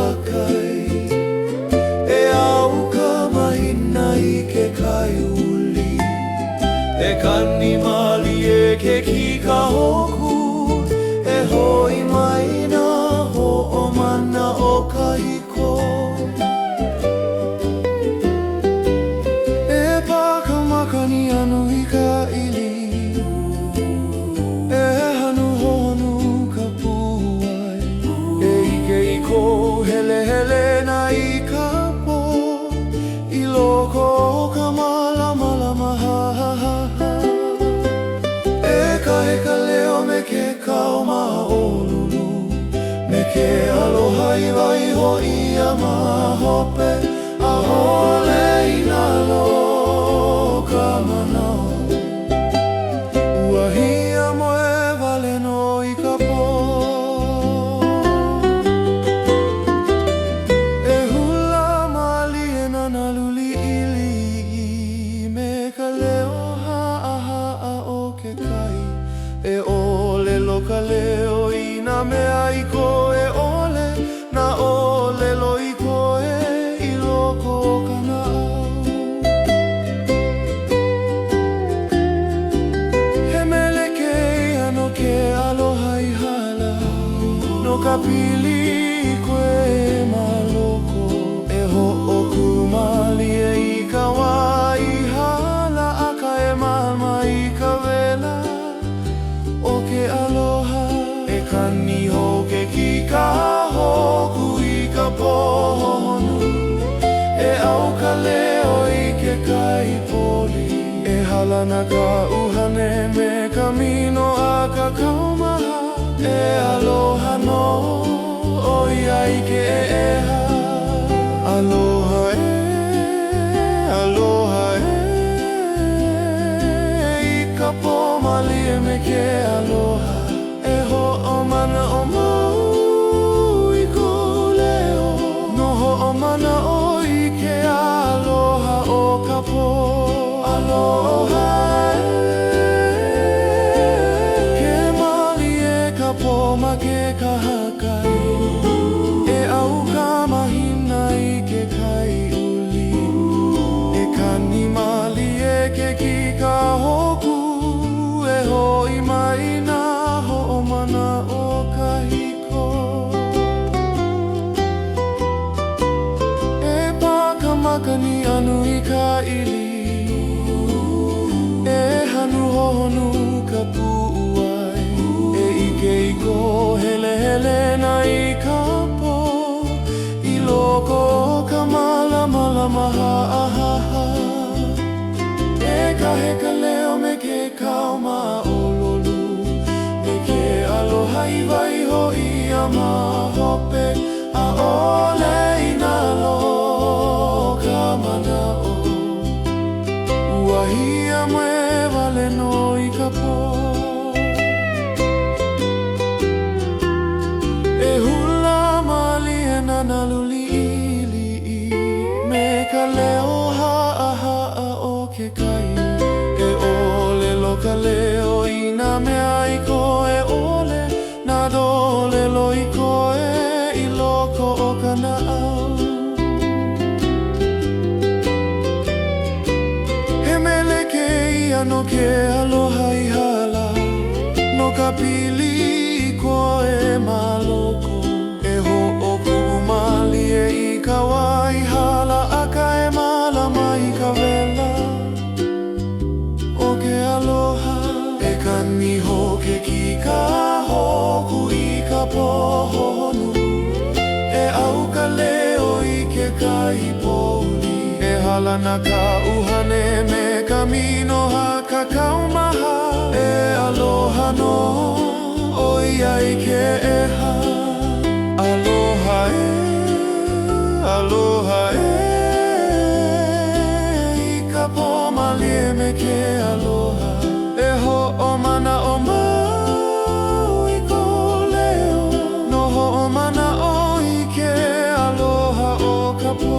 hakai e au ka mahina I ke kaiuli e kani mali e ke kikahoku e hoi mai na ho'omana o kahiko e pakamakani anu I ka ili e hanu honu ka puai e ike I ko hele hele na I ka po I loko o ka malama lama ha ha ha ha e ka heka leo me ke kao maolulu me ke aloha I wai hoi a mahope a hole I na loka manao Uahia moe wale no I ka po E hula mali e nana luli ili me ka leo ha o ke kai E ole loka leo I na mea I ko e ole na ole lo I ko I loko o kana au He meleke ano ke aloha I hala no ka pili koe maloko e ho'oku mali e I ka wai hala aka e mama I ka wela o ke aloha e kani ho ke kikahoku I ka pohonu e au ka leo I ke kaipoli e halana ka uhane me ka mino a ka kaumaha e aloha no o ia I ke eha aloha I ka po mali e me ke aloha e ho'omana o mau I ko leo no ho'omana o I ke aloha o ka po aloha ke mali e ka po ma ke kahakai e au ka mahina I ke kaiuli e kani mali e ke kikahoku e hoi mai na ho'omana o kahiko e pakamakani anu I ka ili e hanu honu ka puai e ike I ko hele hele na I ka po I loko o ka malama lama ha ha ha e ka heka leo me ke kao maololu me ke aloha I wai hoi a mahope a ole I na loka manao Uahia moe wale no I ka po E hula mali e nana luli ili me ka leo ha o ke kai E ole loka leo I na mea I ko e ole na dole lo I ko I loko o kana au He meleke ano ke aloha I hala no ka pili ko e maloko e ho'oku mali e I ka wai hala aka e malama I ka wela o ke aloha e kani ho ke kikahoku I ka pohonu e au ka leo I ke kaipoli e halana ka uhane me ka mino ha ka kaumaha e aloha no o ia I ke eha aloha I ka po mali e me ke aloha e ho'omana o mau I ko leo no ho'omana o I ke aloha o ka po